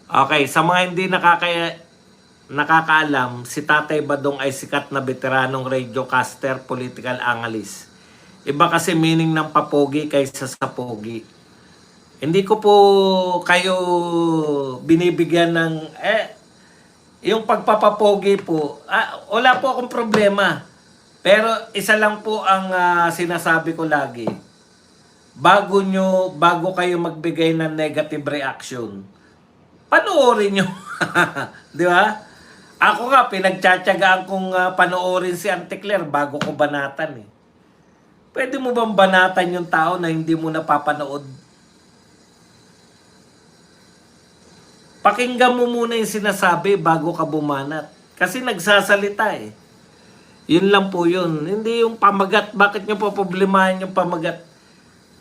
Okay, sa mga hindi nakakaalam, si Tatay Badong ay sikat na veteranong radiocaster, political analyst. Iba kasi meaning ng papogi kaysa sa pogi. Hindi ko po kayo binibigyan ng yung pagpapapogi po. Wala po akong problema. Pero isa lang po ang sinasabi ko lagi. Bago kayo magbigay ng negative reaction, panoorin nyo. Di ba? Ako nga, pinagtsatsagaan kong panoorin si Auntie Claire bago ko banatan eh. Pwede mo bang banatan yung tao na hindi mo napapanood? Pakinggan mo muna yung sinasabi bago ka bumanat. Kasi nagsasalita eh. Yun lang po yun. Hindi yung pamagat. Bakit nyo po problemahin yung pamagat?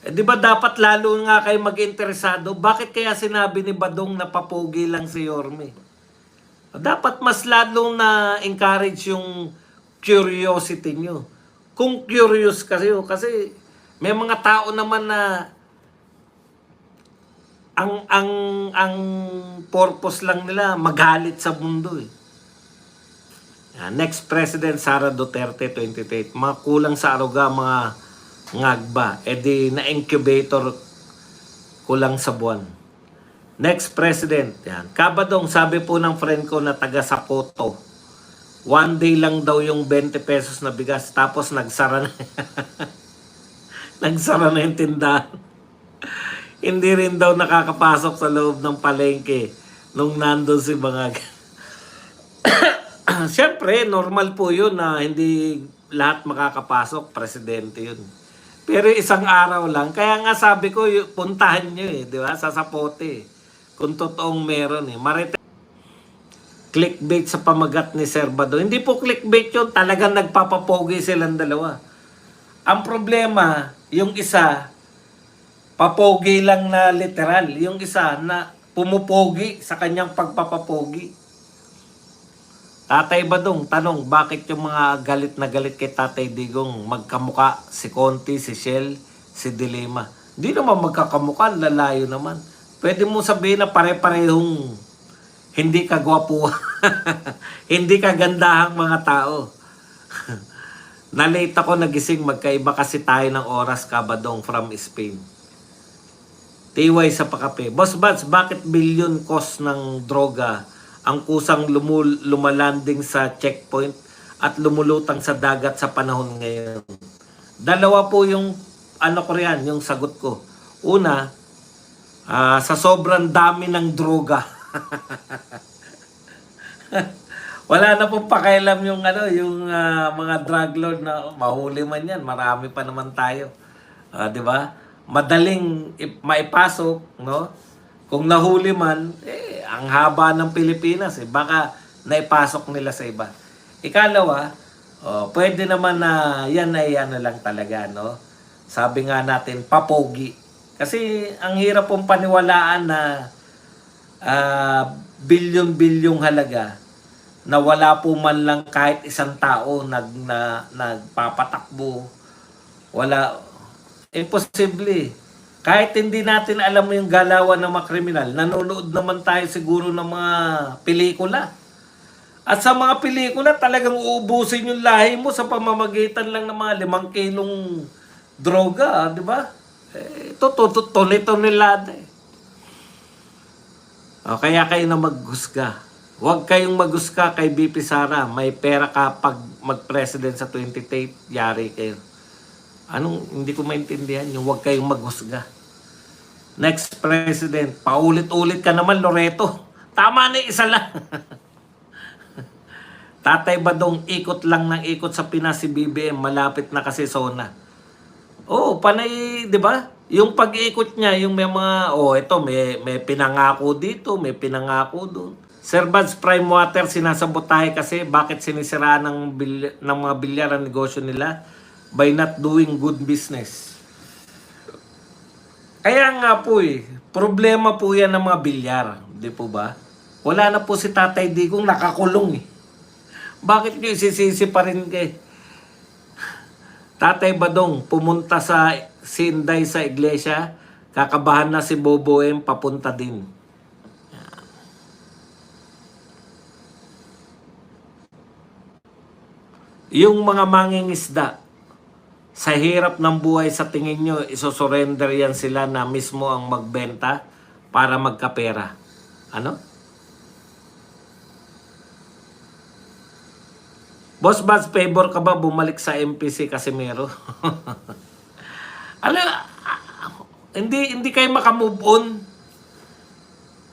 Di ba dapat lalo nga kayo mag-interesado? Bakit kaya sinabi ni Badong na papogi lang si Yorme? Dapat mas lalong na-encourage yung curiosity nyo. Kung curious kayo, kasi may mga tao naman na ang purpose lang nila magalit sa mundo eh. Next President Sara Duterte 28. Mga kulang sa aruga, mga ngagba. Di na-incubator kulang sa buwan. Next President. Yan. Kabadong, sabi po ng friend ko na taga Sapoto. One day lang daw yung 20 pesos na bigas. Tapos nagsara na. Nagsara na yung tindahan. Hindi rin daw nakakapasok sa loob ng palengke nung nandun si Bangag. Siyempre, normal po yun na hindi lahat makakapasok. Presidente yun. Pero isang araw lang. Kaya nga sabi ko, puntahan nyo eh. Di ba? Sa Sapote. Kung totoong meron eh. Clickbait sa pamagat ni Sir Bado. Hindi po clickbait yun. Talagang nagpapapogi silang dalawa. Ang problema, yung isa, papogi lang na literal. Yung isa na pumupogi sa kanyang pagpapapogi. Tatay Badong, tanong, bakit yung mga galit na galit kay Tatay Digong magkamuka? Si Conti, si Shell, si Dilema. Hindi naman magkakamuka, lalayo naman. Pwede mo sabihin na pare-parehong hindi kagwapuhan. Hindi kagandahang mga tao. Na-late ako nagising, magkaiba kasi tayo ng oras, Kabadong from Spain. TY sa pakape. Boss Bats, bakit billion cost ng droga ang kusang lumalanding sa checkpoint at lumulutang sa dagat sa panahon ngayon? Dalawa po yung ko riyan, yung sagot ko. Una, sa sobrang dami ng droga. Wala na pong pakialam yung mga drug lord na mahuli man yan, marami pa naman tayo. 'Di ba? Madaling maipasok, no? Kung nahuli man, ang haba ng Pilipinas, baka naipasok nila sa iba. Ikalawa, pwede naman na yan ay lang talaga, no? Sabi nga natin, papogi. Kasi ang hirap pong paniwalaan na bilyon-bilyong halaga na wala po man lang kahit isang tao nagpapatakbo. Wala. Imposible. Kahit hindi natin alam yung galawan ng mga kriminal, nanonood naman tayo siguro ng mga pelikula. At sa mga pelikula, talagang uubusin yung lahi mo sa pamamagitan lang ng mga 5 kilong droga, di ba? Ito, tone-tonelada eh. Kaya kayo na maghusga. Huwag kayong maghusga kay BP Sara. May pera ka pag mag-president sa 28, yari kayo. Hindi ko maintindihan yung huwag kayong maghusga. Next president, paulit-ulit ka naman, Loreto. Tama na, isa lang. Tatay Badong, ikot lang ng ikot sa Pinas si BBM, malapit na kasi zona. Panay, di ba? Yung pag-iikot niya, yung may mga, may pinangako dito, may pinangako doon. Sir Buds, Prime Water, sinasabotahe kasi bakit sinisiraan ng mga bilyar ang negosyo nila by not doing good business. Kaya nga po problema po yan ng mga bilyar, di po ba? Wala na po si Tatay Digong, nakakulong Bakit nyo isisisi pa rin kay Tatay Badong? Pumunta sa Sinday sa iglesia, kakabahan na si Bobo M, papunta din. Yung mga mangingisda, sa hirap ng buhay sa tingin nyo, isosurrender yan sila na mismo ang magbenta para magkapera. Ano? Boss Baz, favor ka ba bumalik sa MPC Casimero? Alam, hindi kayo makamove on.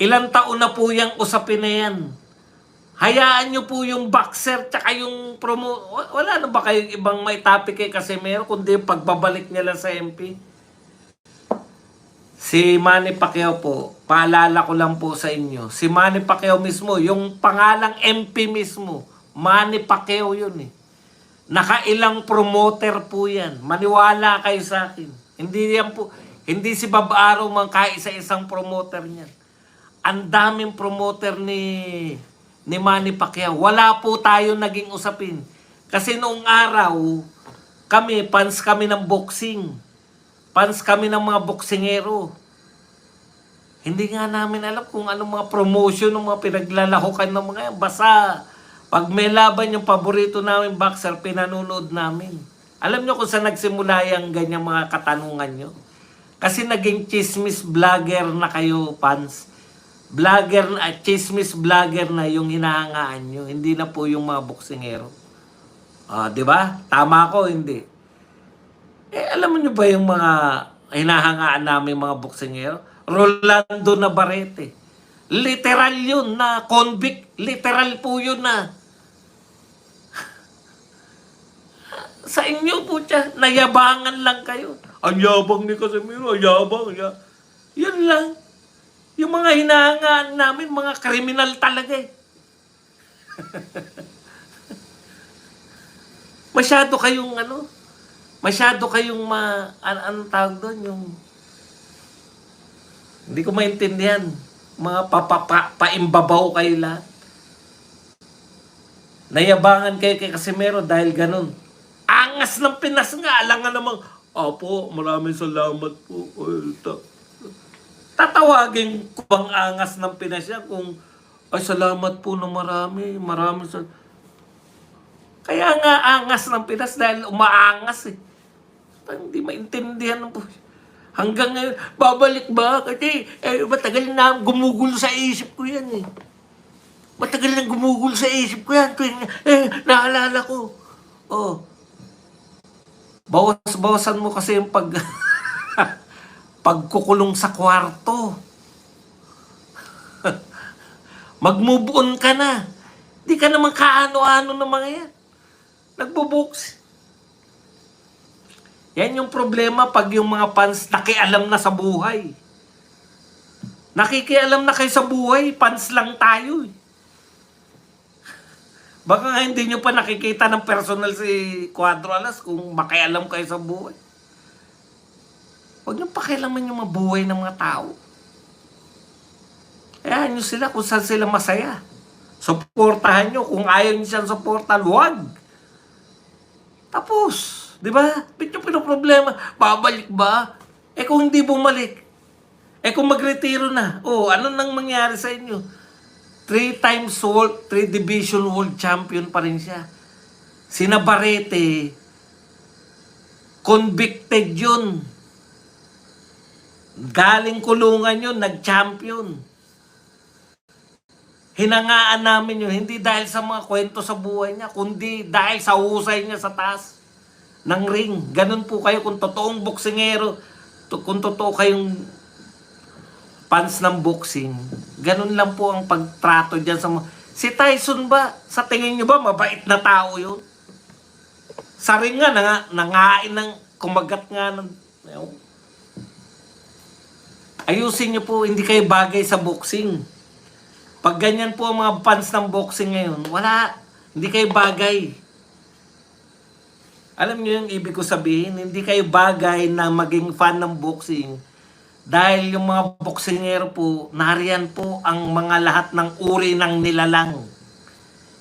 Ilang taon na po yung usapin na yan. Hayaan nyo po yung boxer tsaka yung promo. Wala na ba kayong ibang may topic kay Casimero kundi yung pagbabalik niya lang sa MP? Si Manny Pacquiao po, paalala ko lang po sa inyo. Si Manny Pacquiao mismo, yung pangalang MP mismo, Manny Pacquiao yun eh. Nakailang promoter po yan. Maniwala kayo sa akin. Hindi si Bob Arrow mang kaisa-isang promoter niyan. Ang daming promoter ni Manny Pacquiao. Wala po tayo naging usapin. Kasi noong araw, fans kami ng boxing. Fans kami ng mga boksingero. Hindi nga namin alam kung anong mga promotion ng mga pinaglalahukan ng mga yan. Basta, pag may laban yung paborito namin boxer, pinanonood namin. Alam nyo kung saan nagsimula yung ganyang mga katanungan nyo? Kasi naging chismis vlogger na kayo, fans. Vlogger, chismis vlogger na yung hinahangaan nyo. Hindi na po yung mga boksingero. Di ba? Tama ko, hindi. Alam nyo ba yung mga hinahangaan namin mga boksingero? Rolando Navarrete. Literal yun na convict. Literal po yun na. Sa inyo po siya, nayabangan lang kayo. Ang yabang ni Casimero, ang yabang. Yun lang. Yung mga hinahangaan namin, mga kriminal talaga eh. Masyado kayong anong tawag doon, yung, hindi ko maintindihan. Mga paimbabaw kayo lahat. Nayabangan kayo kay Casimero dahil ganun. Angas ng Pinas nga, alangan namang, po, maraming salamat po. Tatawagin ko bang angas ng Pinas yan kung, salamat po na maraming salamat. Kaya nga angas ng Pinas dahil umaangas eh. Hindi maintindihan po. Hanggang ngayon, babalik ba? Kasi matagal na gumugol sa isip ko yan eh. Matagal na gumugol sa isip ko yan. Naalala ko. Bawasan mo kasi yung pagkukulong sa kwarto. Mag-move on ka na. Di ka naman kaano-ano ng mga yan. Nagbo-box. Yan yung problema pag yung mga fans nakialam na sa buhay. Nakikialam na kayo sa buhay, fans lang tayo eh. Baka nga hindi nyo pa nakikita ng personal si Cuadro Alas kung makialam kayo sa buhay. Huwag nyo pakialaman yung mga buhay ng mga tao. Kaya nyo sila kung saan sila masaya. Suportahan nyo. Kung ayaw nyo siyang suportahan, huwag. Tapos. Di ba? Ba't yung pinoproblema? Babalik ba? Kung hindi bumalik. Kung magretiro na. Ano nang mangyari sa inyo? 3 division world champion pa rin siya. Si Navarrete, convicted yun. Galing kulungan yun, nag-champion. Hinangaan namin yun, hindi dahil sa mga kwento sa buhay niya, kundi dahil sa husay niya sa taas ng ring. Ganun po kayo kung totoong boksingero, kung totoo kayong fans ng boxing, ganun lang po ang pagtrato dyan sa mga... Si Tyson ba, sa tingin nyo ba, mabait na tao yun? Sa ring nga, nangain ng kumagat nga ng... Ayusin nyo po, hindi kayo bagay sa boxing. Pag ganyan po ang mga fans ng boxing ngayon, wala, hindi kayo bagay. Alam niyo yung ibig ko sabihin, hindi kayo bagay na maging fan ng boxing dahil yung mga boksingero po, nariyan po ang mga lahat ng uri ng nilalang.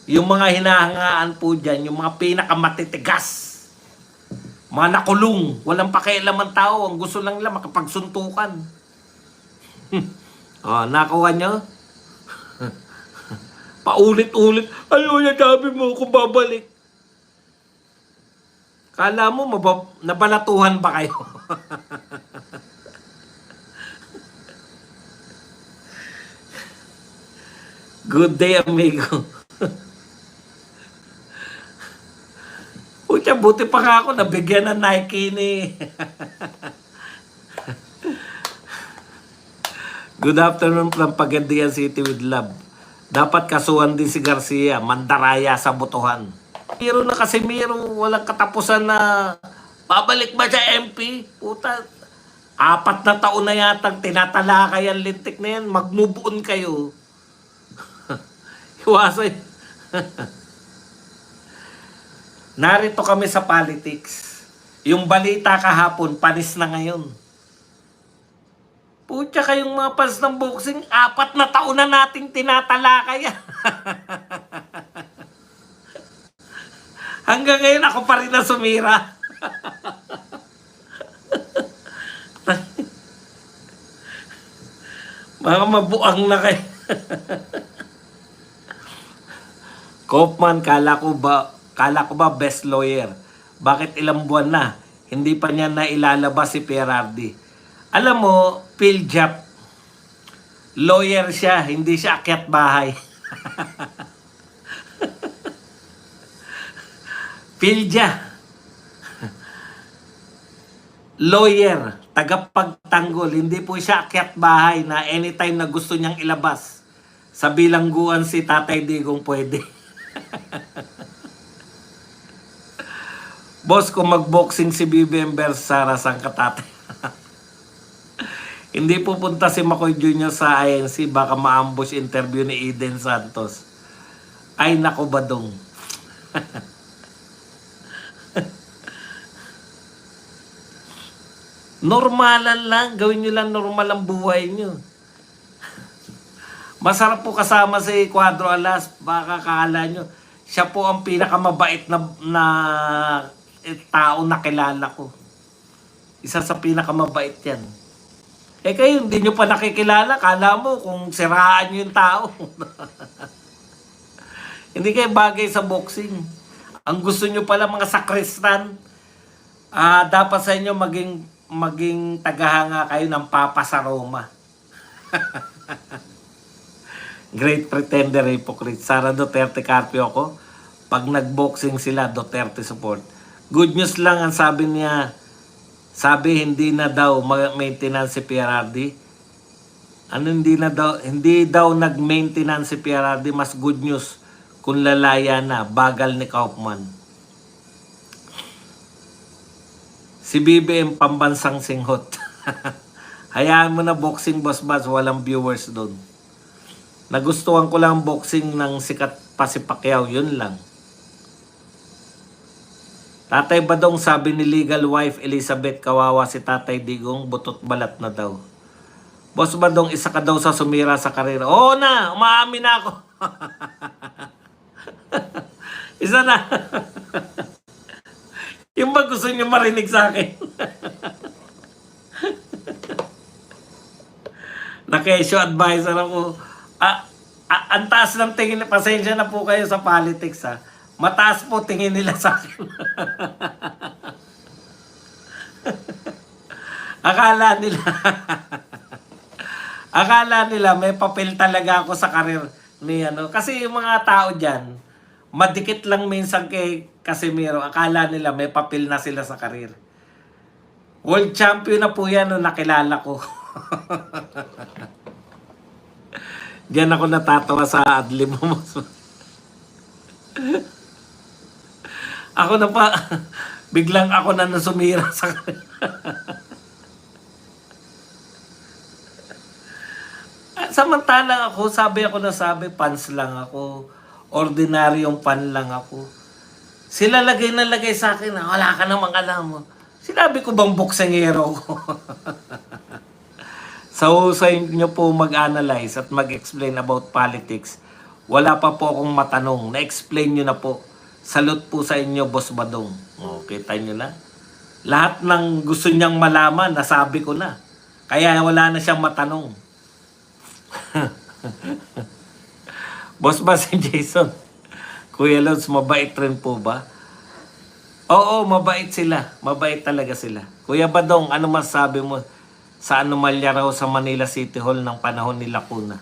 Yung mga hinahangaan po dyan, yung mga pinakamatitigas, mga nakulong, walang pakialam ang tao, ang gusto lang nila makapagsuntukan. Nakuha nyo? Paulit-ulit, ayaw niya sabi mo kung babalik. Kala mo nabalatuhan ba kayo? Good day, amigo. Pucha, buti pa nga ako nabigyan ng Nike ni. Good afternoon from Pagandian City with love. Dapat kasuhan din si Garcia, mandaraya sa botohan. Miro na kasi Miro, walang katapusan na babalik ba siya MP? Puta, 4 na taon na yatang tinatalakay ang lintik na yan. Mag-move on kayo. Iwasan. Narito kami sa politics. Yung balita kahapon, panis na ngayon. Pucha kayong mga fans ng boxing, 4 na taon na nating tinatalakay. Hanggang ngayon ako pa rin na sumira. Mga mabuang na kayo. Kaufman, kala ko ba best lawyer? Bakit ilang buwan na? Hindi pa niya na ilalabas si Perardi. Alam mo, Piljap, lawyer siya, hindi siya akyat bahay. Pilja, lawyer, tagapagtanggol, hindi po siya akyat bahay na anytime na gusto niyang ilabas. Sa bilangguan si Tatay Digong pwede. Boss, kung magboxing si BBM versus Sara, saan ka tatay? Hindi pupunta si Makoy Jr. sa INC, baka ma-ambush interview ni Eden Santos. Ay nako badong. Normalan lang, gawin nyo lang normal ang buhay nyo. Masarap po kasama si Cuadro Alas, baka kaala nyo. Siya po ang pinakamabait na tao na kilala ko. Isa sa pinakamabait yan. Eh kayo, hindi nyo pa nakikilala. Kala mo kung siraan nyo yung tao. Hindi kayo bagay sa boxing. Ang gusto nyo pala mga sakristan, dapat sa inyo maging tagahanga kayo ng Papa sa Roma. Great pretender, hypocrite. Sara Duterte Carpio ako. Pag nagboxing sila, Duterte support. Good news lang ang sabi niya. Sabi hindi na daw maintenance si Perardi. Ano hindi daw nag-maintenance si Perardi. Mas good news kung lalaya na, bagal ni Kaufman. Si BBM pambansang singhot. Hayaan mo na boxing, boss Baz, walang viewers doon. Nagustuhan ko lang boxing ng sikat pa si Pacquiao, yun lang. Tatay Badong, sabi ni legal wife Elizabeth, kawawa si Tatay Digong, butot balat na daw. Boss Badong, isa ka daw sa sumira sa karera. Oo na, umaamin na ako. Isa na. Yung ba gusto niyo marinig sa akin? Na-kesyo advisor ako. Ang taas ng tingin, pasensya na po kayo sa politics ha. Mataas po tingin nila sa akin. Akala nila may papel talaga ako sa karir ni ano. Kasi yung mga tao dyan, madikit lang minsan kay Casimiro. Akala nila may papel na sila sa karir. World champion na po yan nung nakilala ko. Diyan ako natatawa sa adlib mo. Ako na pa, biglang ako na nasumira sa samantalang ako, fans lang ako. Ordinaryong fan lang ako. Sila lagay na lagay sa akin, wala ka namang alam mo. Sinabi ko bang boksingero ko? So, sa inyo po mag-analyze at mag-explain about politics. Wala pa po akong matanong. Na-explain nyo na po. Salute po sa inyo, Boss Badong. O, kita nyo na. Lahat ng gusto niyang malaman, nasabi ko na. Kaya wala na siyang matanong. Boss ba si Jason? Kuya Lods, mabait rin po ba? Oo, mabait sila. Mabait talaga sila. Kuya Badong, ano masasabi mo sa anomalya raw sa Manila City Hall ng panahon ni Lacuna?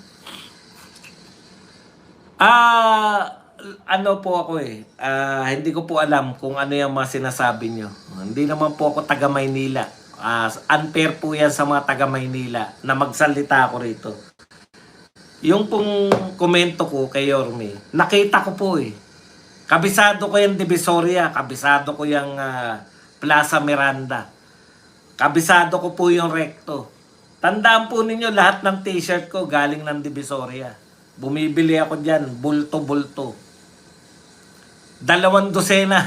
Ano po ako eh. Hindi ko po alam kung ano yung mga sinasabi nyo. Hindi naman po ako taga Maynila. Unfair po yan sa mga taga Maynila na magsalita ako rito. Yung pong komento ko kay Yorme, nakita ko po eh. Kabisado ko yung Divisoria, kabisado ko yung Plaza Miranda. Kabisado ko po yung Recto. Tandaan po ninyo, lahat ng t-shirt ko galing ng Divisoria. Bumibili ako dyan, bulto-bulto. 2 dosena.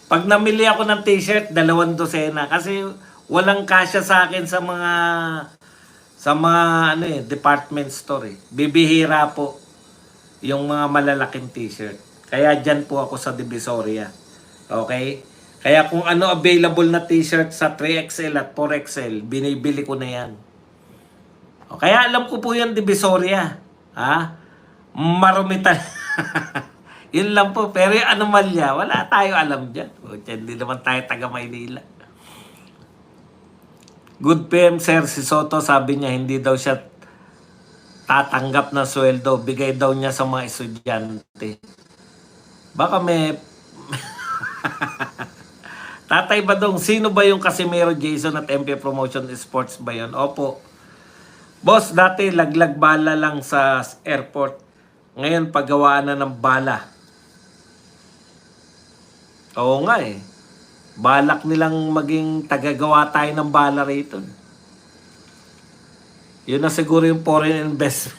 Pag namili ako ng t-shirt, 2 dosena. Kasi walang kasya sa akin sa mga department store eh. Bibihira po yung mga malalaking t-shirt. Kaya dyan po ako sa Divisoria. Okay? Kaya kung ano available na t-shirt sa 3XL at 4XL, binibili ko na yan. O, kaya alam ko po yung Divisoria. Ha? Marumi Yun lang po. Pero yung anomalya, wala tayo alam dyan. O, hindi naman tayo taga Maynila. Good PM, sir. Si Soto sabi niya hindi daw siya tatanggap ng sweldo. Bigay daw niya sa mga estudyante. Baka may... Tatay Badong, sino ba yung Casimiro Jason at MP Promotion Sports ba yun? Opo. Boss, dati laglag bala lang sa airport. Ngayon, paggawaan na ng bala. Oo nga eh. Balak nilang maging tagagawa tayo ng bala rito. Yun na siguro yung foreign investment.